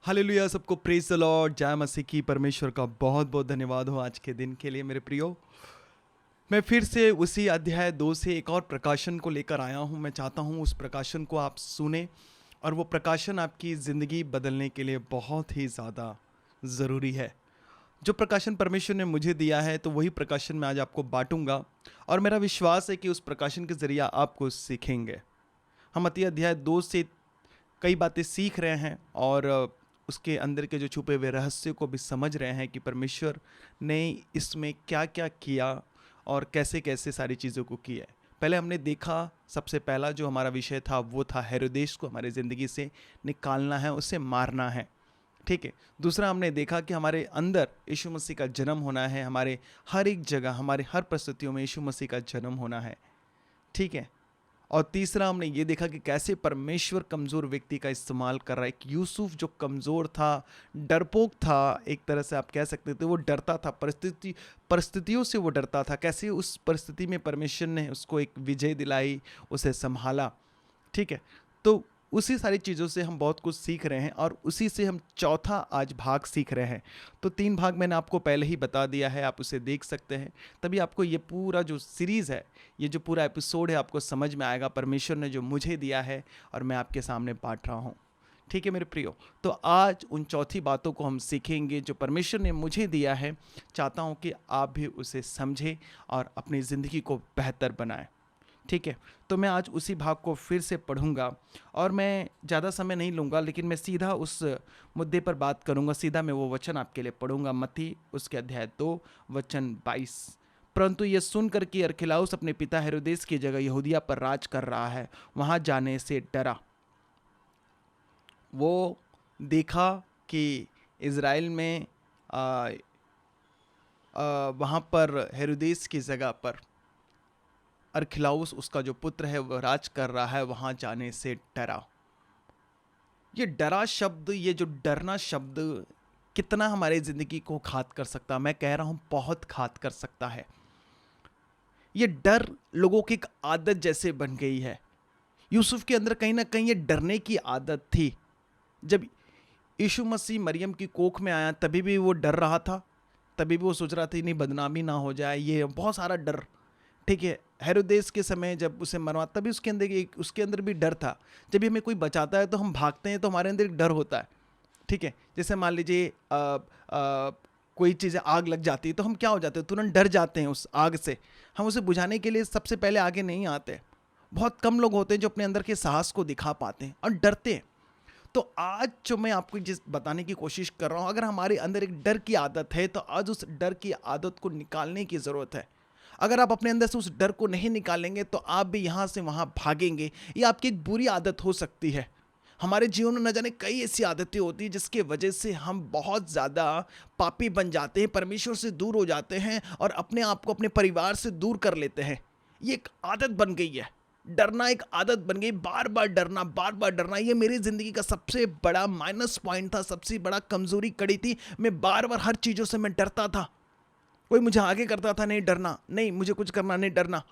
Hallelujah. सबको praise the Lord. जय मसीह की। परमेश्वर का बहुत बहुत धन्यवाद हो आज के दिन के लिए मेरे प्रियो। मैं फिर से उसी अध्याय 2 से एक और प्रकाशन को लेकर आया हूं। मैं चाहता हूं उस प्रकाशन को आप सुने और वो प्रकाशन आपकी ज़िंदगी बदलने के लिए बहुत ही ज़्यादा ज़रूरी है। जो प्रकाशन परमेश्वर ने मुझे दिया है तो वही प्रकाशन मैं आज आपको बांटूंगा और मेरा विश्वास है कि उस प्रकाशन के ज़रिए आप कुछ सीखेंगे। हम मत्ती अध्याय 2 से कई बातें सीख रहे हैं और उसके अंदर के जो छुपे हुए रहस्य को भी समझ रहे हैं कि परमेश्वर ने इसमें क्या क्या किया और कैसे कैसे सारी चीज़ों को किया है। पहले हमने देखा, सबसे पहला जो हमारा विषय था वो था हेरोदेस को हमारी ज़िंदगी से निकालना है, उसे मारना है। ठीक है। दूसरा हमने देखा कि हमारे अंदर यीशु मसीह का जन्म होना है, हमारे हर एक जगह हमारे हर परिस्थितियों में यीशु मसीह का जन्म होना है। ठीक है। और तीसरा हमने ये देखा कि कैसे परमेश्वर कमज़ोर व्यक्ति का इस्तेमाल कर रहा है। कि यूसुफ जो कमज़ोर था, डरपोक था, एक तरह से आप कह सकते थे, वो डरता था, परिस्थितियों से वो डरता था। कैसे उस परिस्थिति में परमेश्वर ने उसको एक विजय दिलाई, उसे संभाला। ठीक है। तो उसी सारी चीज़ों से हम बहुत कुछ सीख रहे हैं और उसी से हम चौथा आज भाग सीख रहे हैं। तो 3 भाग मैंने आपको पहले ही बता दिया है, आप उसे देख सकते हैं। तभी आपको ये पूरा जो सीरीज़ है, ये जो पूरा एपिसोड है, आपको समझ में आएगा परमेश्वर ने जो मुझे दिया है और मैं आपके सामने बांट रहा हूँ। ठीक है मेरे प्रियो। तो आज उन चौथी बातों को हम सीखेंगे जो परमेश्वर ने मुझे दिया है। चाहता हूँ कि आप भी उसे समझें और अपनी ज़िंदगी को बेहतर बनाएं। ठीक है। तो मैं आज उसी भाग को फिर से पढ़ूंगा और मैं ज़्यादा समय नहीं लूँगा, लेकिन मैं सीधा उस मुद्दे पर बात करूँगा। सीधा मैं वो वचन आपके लिए पढ़ूंगा, मत्ती उसके अध्याय 2 वचन 22। परंतु ये सुनकर कि अरखिलाउस अपने पिता हेरोदेस की जगह यहूदिया पर राज कर रहा है, वहाँ जाने से डरा। वो देखा कि इज़राइल में वहाँ पर हेरोदेस की जगह पर अरखिलाउस उसका जो पुत्र है वह राज कर रहा है, वहाँ जाने से डरा। ये डरा शब्द, ये जो डरना शब्द कितना हमारे ज़िंदगी को घात कर सकता है। मैं कह रहा हूँ बहुत घात कर सकता है। ये डर लोगों की एक आदत जैसे बन गई है। यूसुफ के अंदर कहीं ना कहीं ये डरने की आदत थी। जब यीशु मसीह मरियम की कोख में आया तभी भी वो डर रहा था, तभी भी वो सोच रहा था नहीं बदनामी ना हो जाए, ये बहुत सारा डर। ठीक है। हेरोदेस के समय जब उसे मरवा तभी उसके अंदर भी डर था। जब भी हमें कोई बचाता है तो हम भागते हैं, तो हमारे अंदर एक डर होता है। ठीक है। जैसे मान लीजिए कोई चीज़ें आग लग जाती है तो हम क्या हो जाते हैं, तुरंत डर जाते हैं उस आग से। हम उसे बुझाने के लिए सबसे पहले आगे नहीं आते। बहुत कम लोग होते हैं जो अपने अंदर के साहस को दिखा पाते हैं और डरते हैं। तो आज जो मैं आपको जिस बताने की कोशिश कर रहा हूँ, अगर हमारे अंदर एक डर की आदत है तो आज उस डर की आदत को निकालने की ज़रूरत है। अगर आप अपने अंदर से उस डर को नहीं निकालेंगे तो आप भी यहाँ से वहाँ भागेंगे। ये आपकी एक बुरी आदत हो सकती है। हमारे जीवन में न जाने कई ऐसी आदतें होती हैं जिसकी वजह से हम बहुत ज़्यादा पापी बन जाते हैं, परमेश्वर से दूर हो जाते हैं और अपने आप को अपने परिवार से दूर कर लेते हैं। ये एक आदत बन गई है। डरना एक आदत बन गई। बार बार डरना, बार बार डरना, ये मेरी ज़िंदगी का सबसे बड़ा माइनस पॉइंट था, सबसे बड़ा कमज़ोरी कड़ी थी। मैं बार बार हर चीज़ों से मैं डरता था। कोई मुझे आगे करता था, नहीं डरना, नहीं मुझे कुछ करना, नहीं डरना।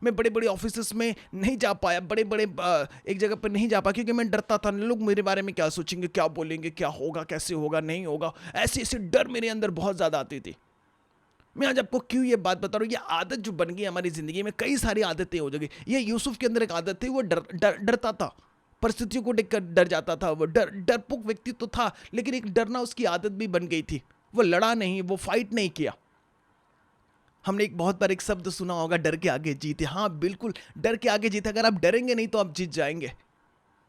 मैं बड़े बड़े ऑफिस में नहीं जा पाया, बड़े बड़े एक जगह पर नहीं जा पाया क्योंकि मैं डरता था लोग मेरे बारे में क्या सोचेंगे, क्या बोलेंगे, क्या होगा, कैसे होगा, नहीं होगा। ऐसे ऐसे डर मेरे अंदर बहुत ज़्यादा आती थी। मैं आज आपको क्यों ये बात बता रहा हूँ, ये आदत जो बन गई हमारी ज़िंदगी में, कई सारी आदतें हो जाएगी। ये यूसुफ के अंदर एक आदत थी, वो डरता था, परिस्थितियों को देखकर डर जाता था। वो डरपोक व्यक्ति तो था, लेकिन एक डरना उसकी आदत भी बन गई थी। वो लड़ा नहीं, वो फाइट नहीं किया। हमने एक बहुत बार एक शब्द सुना होगा, डर के आगे जीत। हाँ बिल्कुल, डर के आगे जीत। अगर आप डरेंगे नहीं तो आप जीत जाएंगे।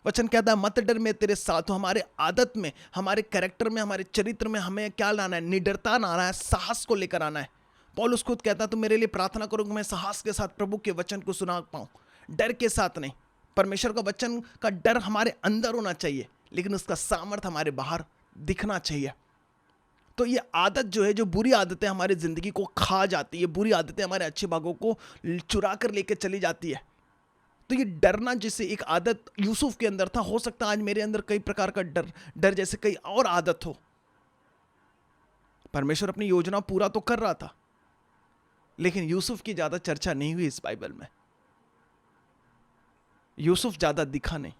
वचन कहता है मत डर, मैं तेरे साथ हूं। हमारे आदत में, हमारे कैरेक्टर में, हमारे चरित्र में हमें क्या लाना है, निडरता लाना है, साहस को लेकर आना है। पौलुस खुद कहता है तो मेरे लिए प्रार्थना करूंगा मैं साहस के साथ प्रभु के वचन को सुना पाऊं, डर के साथ नहीं। परमेश्वर का वचन का डर हमारे अंदर होना चाहिए, लेकिन उसका सामर्थ हमारे बाहर दिखना चाहिए। तो ये आदत जो है, जो बुरी आदतें हमारी ज़िंदगी को खा जाती है, बुरी आदतें हमारे अच्छे भागों को चुरा कर लेकर चली जाती है। तो ये डरना जैसे एक आदत यूसुफ के अंदर था, हो सकता है आज मेरे अंदर कई प्रकार का डर जैसे कई और आदत हो। परमेश्वर अपनी योजना पूरा तो कर रहा था, लेकिन यूसुफ की ज़्यादा चर्चा नहीं हुई इस बाइबल में। यूसुफ ज़्यादा दिखा नहीं।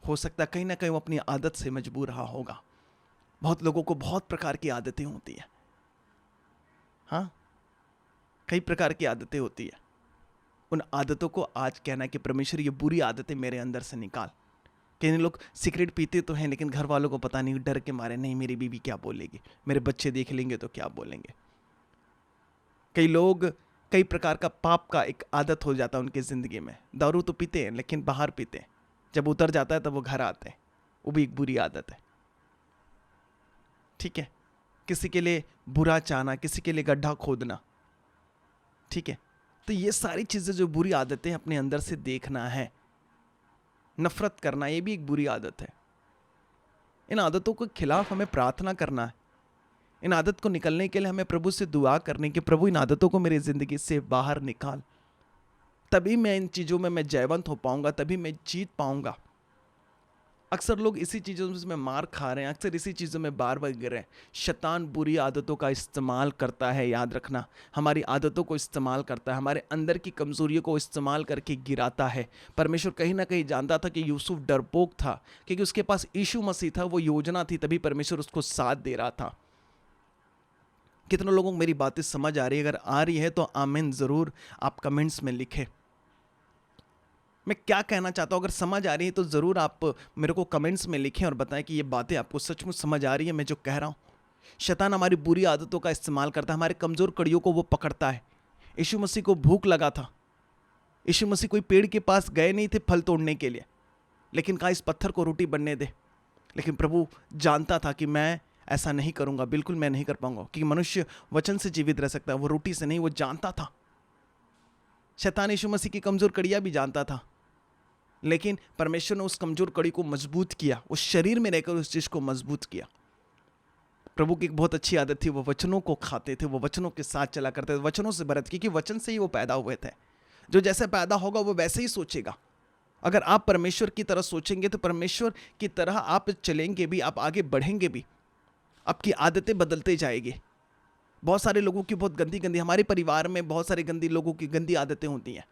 हो सकता है कहीं ना कहीं वो अपनी आदत से मजबूर रहा होगा। बहुत लोगों को बहुत प्रकार की आदतें होती हैं, हाँ, कई प्रकार की आदतें होती है। उन आदतों को आज कहना है कि परमेश्वर ये बुरी आदतें मेरे अंदर से निकाल। कई लोग सिगरेट पीते तो हैं लेकिन घर वालों को पता नहीं, डर के मारे, नहीं मेरी बीवी क्या बोलेगी, मेरे बच्चे देख लेंगे तो क्या बोलेंगे। कई लोग कई प्रकार का पाप का एक आदत हो जाता है उनकी ज़िंदगी में। दारू तो पीते हैं लेकिन बाहर पीते हैं, जब उतर जाता है तब वो घर आते हैं, वो भी एक बुरी आदत है। ठीक है, किसी के लिए बुरा चाहना, किसी के लिए गड्ढा खोदना, ठीक है। तो ये सारी चीज़ें जो बुरी आदतें अपने अंदर से देखना है, नफरत करना, ये भी एक बुरी आदत है। इन आदतों के खिलाफ हमें प्रार्थना करना है। इन आदत को निकलने के लिए हमें प्रभु से दुआ करने की, प्रभु इन आदतों को मेरी ज़िंदगी से बाहर निकाल, तभी मैं इन चीज़ों में मैं जयवंत हो पाऊंगा, तभी मैं जीत पाऊंगा। अक्सर लोग इसी चीज़ों में मार खा रहे हैं, अक्सर इसी चीज़ों में बार बार गिर रहे हैं। शैतान बुरी आदतों का इस्तेमाल करता है, याद रखना, हमारी आदतों को इस्तेमाल करता है, हमारे अंदर की कमज़ोरियों को इस्तेमाल करके गिराता है। परमेश्वर कहीं ना कहीं जानता था कि यूसुफ डरपोक था, क्योंकि उसके पास यीशु मसीह था, वो योजना थी, तभी परमेश्वर उसको साथ दे रहा था। कितने लोगों को मेरी बातें समझ आ रही है? अगर आ रही है तो आमीन ज़रूर आप कमेंट्स में लिखें। मैं क्या कहना चाहता हूँ, अगर समझ आ रही है तो ज़रूर आप मेरे को कमेंट्स में लिखें और बताएं कि ये बातें आपको सचमुच समझ आ रही है मैं जो कह रहा हूँ। शैतान हमारी बुरी आदतों का इस्तेमाल करता है, हमारे कमज़ोर कड़ियों को वो पकड़ता है। यीशु मसीह को भूख लगा था, यीशु मसीह कोई पेड़ के पास गए नहीं थे फल तोड़ने के लिए, लेकिन कहा इस पत्थर को रोटी बनने दे। लेकिन प्रभु जानता था कि मैं ऐसा नहीं करूँगा, बिल्कुल मैं नहीं कर पाऊंगा, क्योंकि मनुष्य वचन से जीवित रह सकता है, वो रोटी से नहीं। वो जानता था, शैतान यीशु मसीह की कमज़ोर कड़ियाँ भी जानता था, लेकिन परमेश्वर ने उस कमजोर कड़ी को मजबूत किया, उस शरीर में रहकर उस चीज को मजबूत किया। प्रभु की एक बहुत अच्छी आदत थी, वो वचनों को खाते थे, वो वचनों के साथ चला करते थे, वचनों से भरत, क्योंकि वचन से ही वो पैदा हुए थे। जो जैसे पैदा होगा वो वैसे ही सोचेगा। अगर आप परमेश्वर की तरह सोचेंगे तो परमेश्वर की तरह आप चलेंगे भी, आप आगे बढ़ेंगे भी, आपकी आदतें बदलते जाएगी। बहुत सारे लोगों की बहुत गंदी गंदी, हमारे परिवार में बहुत सारे गंदी लोगों की गंदी आदतें होती हैं।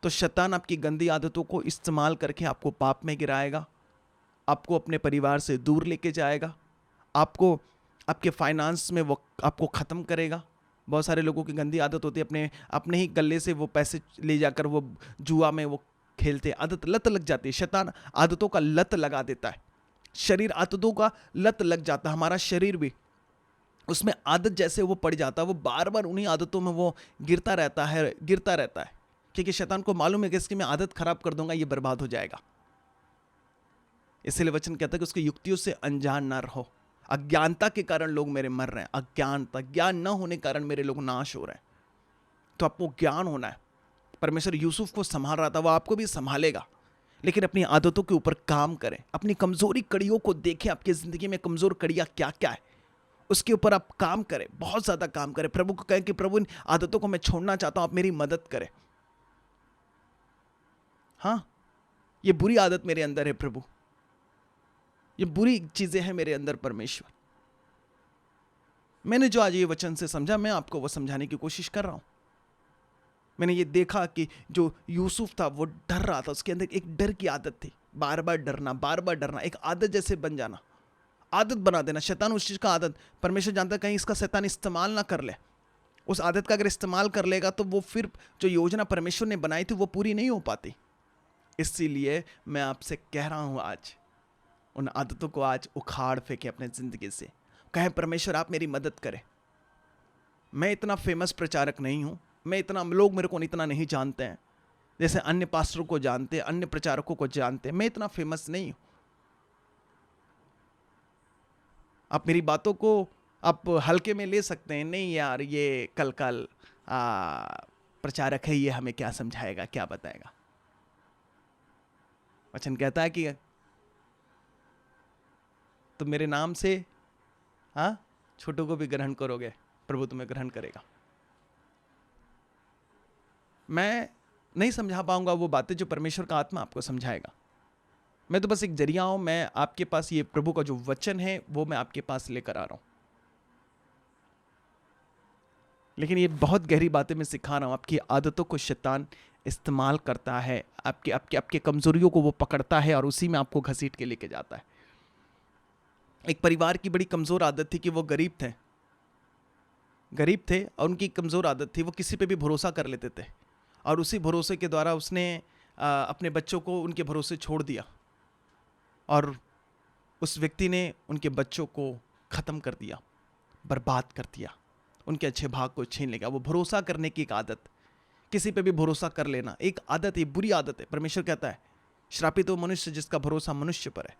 तो शैतान आपकी गंदी आदतों को इस्तेमाल करके आपको पाप में गिराएगा, आपको अपने परिवार से दूर लेके जाएगा, आपको आपके फाइनेंस में वो आपको ख़त्म करेगा। बहुत सारे लोगों की गंदी आदत होती है, अपने ही गले से वो पैसे ले जाकर वो जुआ में वो खेलते, आदत लत लग जाती है। शैतान आदतों का लत लगा देता है, शरीर आदतों का लत लग जाता है, हमारा शरीर भी उसमें आदत जैसे वो पड़ जाता है, वो बार बार उन्हीं आदतों में वो गिरता रहता है, क्योंकि शैतान को मालूम है कि इसकी मैं आदत खराब कर दूंगा, ये बर्बाद हो जाएगा। इसलिए वचन कहता है कि उसकी युक्तियों से अनजान ना रहो। अज्ञानता के कारण लोग मेरे मर रहे हैं, अज्ञानता, ज्ञान न होने के कारण मेरे लोग नाश हो रहे हैं। तो आपको ज्ञान होना है। परमेश्वर यूसुफ को संभाल रहा था, वो आपको भी संभालेगा, लेकिन अपनी आदतों के ऊपर काम करें, अपनी कमजोरी कड़ियों को देखें, आपकी जिंदगी में कमजोर कड़ियां क्या क्या है, उसके ऊपर आप काम करें, बहुत ज़्यादा काम करें। प्रभु को कहें कि प्रभु इन आदतों को मैं छोड़ना चाहता हूँ, आप मेरी मदद करें। हाँ, ये बुरी आदत मेरे अंदर है प्रभु, ये बुरी चीज़ें हैं मेरे अंदर परमेश्वर। मैंने जो आज ये वचन से समझा, मैं आपको वो समझाने की कोशिश कर रहा हूँ। मैंने ये देखा कि जो यूसुफ था वो डर रहा था, उसके अंदर एक डर की आदत थी, बार बार डरना, एक आदत जैसे बन जाना, आदत बना देना। शैतान उस चीज़ का आदत, परमेश्वर जानता है कहीं इसका शैतान इस्तेमाल ना कर ले। उस आदत का अगर इस्तेमाल कर लेगा तो वो फिर जो योजना परमेश्वर ने बनाई थी वो पूरी नहीं हो पाती। इसीलिए मैं आपसे कह रहा हूँ, आज उन आदतों को आज उखाड़ फेंके अपने ज़िंदगी से। कहें परमेश्वर आप मेरी मदद करें। मैं इतना फेमस प्रचारक नहीं हूँ, मैं इतना, लोग मेरे को इतना नहीं जानते हैं जैसे अन्य पास्टरों को जानते हैं, अन्य प्रचारकों को जानते हैं। मैं इतना फेमस नहीं हूँ। आप मेरी बातों को आप हल्के में ले सकते हैं, नहीं यार ये कल प्रचारक है, ये हमें क्या समझाएगा, क्या बताएगा। वचन कहता है कि तुम मेरे नाम से छोटों को भी ग्रहण करोगे, प्रभु तुम्हें ग्रहण करेगा। मैं नहीं समझा पाऊंगा वो बातें जो परमेश्वर का आत्मा आपको समझाएगा। मैं तो बस एक जरिया हूं। मैं आपके पास ये प्रभु का जो वचन है वो मैं आपके पास लेकर आ रहा हूं, लेकिन ये बहुत गहरी बातें मैं सिखा रहा हूं। आपकी आदतों को शैतान इस्तेमाल करता है, आपके आपके आपके कमजोरियों को वो पकड़ता है और उसी में आपको घसीट के लेके जाता है। एक परिवार की बड़ी कमजोर आदत थी कि वो गरीब थे और उनकी कमजोर आदत थी वो किसी पे भी भरोसा कर लेते थे, और उसी भरोसे के द्वारा उसने अपने बच्चों को उनके भरोसे छोड़ दिया, और उस व्यक्ति ने उनके बच्चों को ख़त्म कर दिया, बर्बाद कर दिया, उनके अच्छे भाग को छीन लेगा। वो भरोसा करने की एक आदत, किसी पे भी भरोसा कर लेना एक आदत है, बुरी आदत है। परमेश्वर कहता है श्रापित वो मनुष्य जिसका भरोसा मनुष्य पर है,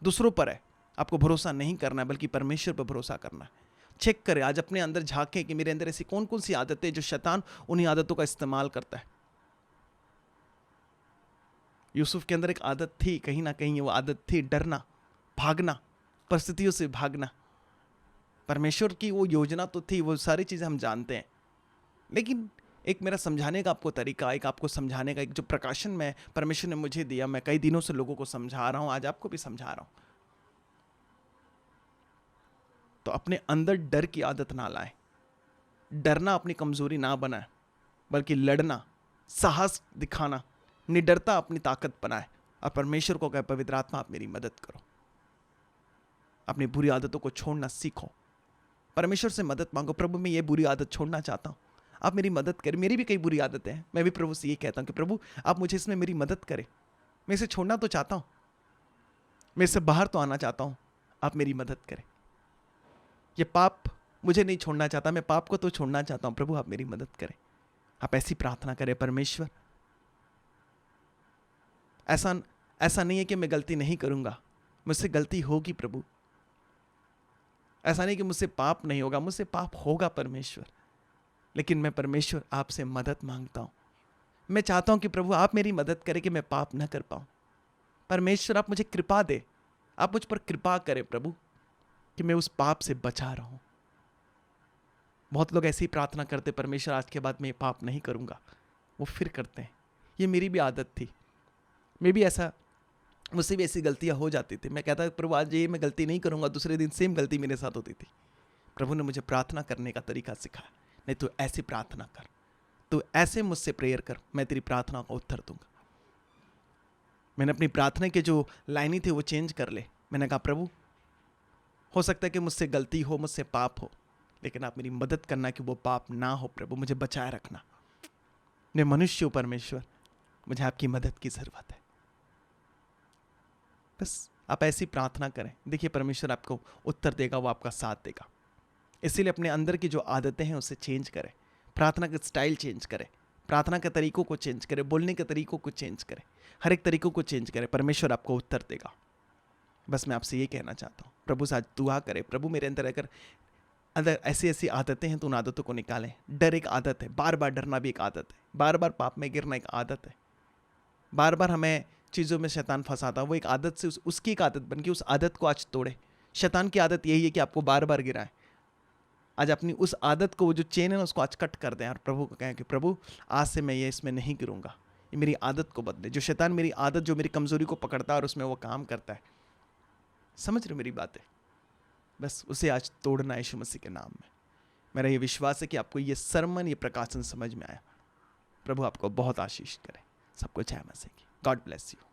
दूसरों पर है। आपको भरोसा नहीं करना है बल्कि परमेश्वर पर भरोसा करना है। चेक करें, आज अपने अंदर झांकें कि मेरे अंदर ऐसी कौन कौन सी आदतें जो शैतान उन्हीं आदतों का इस्तेमाल करता है। यूसुफ के अंदर एक आदत थी, कहीं ना कहीं वो आदत थी डरना, भागना, परिस्थितियों से भागना। परमेश्वर की वो योजना तो थी, वो सारी चीज़ें हम जानते हैं, लेकिन एक मेरा समझाने का आपको तरीका, एक आपको समझाने का एक जो प्रकाशन में परमेश्वर ने मुझे दिया, मैं कई दिनों से लोगों को समझा रहा हूँ, आज आपको भी समझा रहा हूँ। तो अपने अंदर डर की आदत ना लाएं, डरना अपनी कमजोरी ना बनाए, बल्कि लड़ना, साहस दिखाना, निडरता अपनी ताकत बनाए, और परमेश्वर को कहे पवित्र आत्मा आप मेरी मदद करो। अपनी बुरी आदतों को छोड़ना सीखो, परमेश्वर से मदद मांगो, प्रभु मैं ये बुरी आदत छोड़ना चाहता हूँ, आप मेरी मदद करें। मेरी भी कई बुरी आदतें हैं, मैं भी प्रभु से ये कहता हूँ कि प्रभु आप मुझे इसमें मेरी मदद करें। मैं इसे छोड़ना तो चाहता हूँ, मैं इससे बाहर तो आना चाहता हूँ, आप मेरी मदद करें। ये पाप मुझे नहीं छोड़ना चाहता, मैं पाप को तो छोड़ना चाहता हूँ, प्रभु आप मेरी मदद करें। आप ऐसी प्रार्थना करें, परमेश्वर ऐसा नहीं है कि मैं गलती नहीं करूँगा, मुझसे गलती होगी प्रभु। ऐसा नहीं कि मुझसे पाप नहीं होगा, मुझसे पाप होगा परमेश्वर, लेकिन मैं परमेश्वर आपसे मदद मांगता हूँ। मैं चाहता हूँ कि प्रभु आप मेरी मदद करें कि मैं पाप न कर पाऊँ। परमेश्वर आप मुझे कृपा दे, आप मुझ पर कृपा करें प्रभु कि मैं उस पाप से बचा रहूँ। बहुत लोग ऐसी प्रार्थना करते, परमेश्वर आज के बाद मैं ये पाप नहीं करूँगा, वो फिर करते हैं। ये मेरी भी आदत थी, मुझसे भी ऐसी गलतियाँ हो जाती थी। मैं कहता प्रभु आज ये मैं गलती नहीं करूँगा, दूसरे दिन सेम गलती मेरे साथ होती थी। प्रभु ने मुझे प्रार्थना करने का तरीका सिखाया, नहीं तो ऐसी प्रार्थना कर, तो ऐसे मुझसे प्रेयर कर, मैं तेरी प्रार्थना का उत्तर दूंगा। मैंने अपनी प्रार्थना के जो लाइनें थी वो चेंज कर ले। मैंने कहा प्रभु हो सकता है कि मुझसे गलती हो, मुझसे पाप हो, लेकिन आप मेरी मदद करना कि वो पाप ना हो। प्रभु मुझे बचाए रखना, मैं मनुष्य हूँ परमेश्वर, मुझे आपकी मदद की ज़रूरत है। बस आप ऐसी प्रार्थना करें, देखिए परमेश्वर आपको उत्तर देगा, वो आपका साथ देगा। इसीलिए अपने अंदर की जो आदतें हैं उसे चेंज करें, प्रार्थना का स्टाइल चेंज करें, प्रार्थना के तरीकों को चेंज करें, बोलने के तरीकों को चेंज करें, हर एक तरीकों को चेंज करें, परमेश्वर आपको उत्तर देगा। बस मैं आपसे ये कहना चाहता हूँ, प्रभु से आज दुआ करें, प्रभु मेरे अंदर अगर ऐसी ऐसी आदतें हैं तो उन आदतों को निकालें। डर एक आदत है, बार बार डरना भी एक आदत है, बार बार पाप में गिरना एक आदत है, बार बार हमें चीज़ों में शैतान फंसाता, वो एक आदत से उसकी एक आदत बन गई। उस आदत को आज तोड़े। शैतान की आदत यही है कि आपको बार बार गिराए। आज अपनी उस आदत को, वो जो चेन है ना, उसको आज कट कर दें और प्रभु को कहें कि प्रभु आज से मैं ये इसमें नहीं गिरूंगा, ये मेरी आदत को बदले। जो शैतान मेरी आदत, जो मेरी कमजोरी को पकड़ता है और उसमें वो काम करता है, समझ रहे हो मेरी बातें, बस उसे आज तोड़ना है यीशु मसीह के नाम में। मेरा ये विश्वास है कि आपको ये सरमन, ये प्रकाशन समझ में आया। प्रभु आपको बहुत आशीष करे। सबको जय मसीह की। God bless you.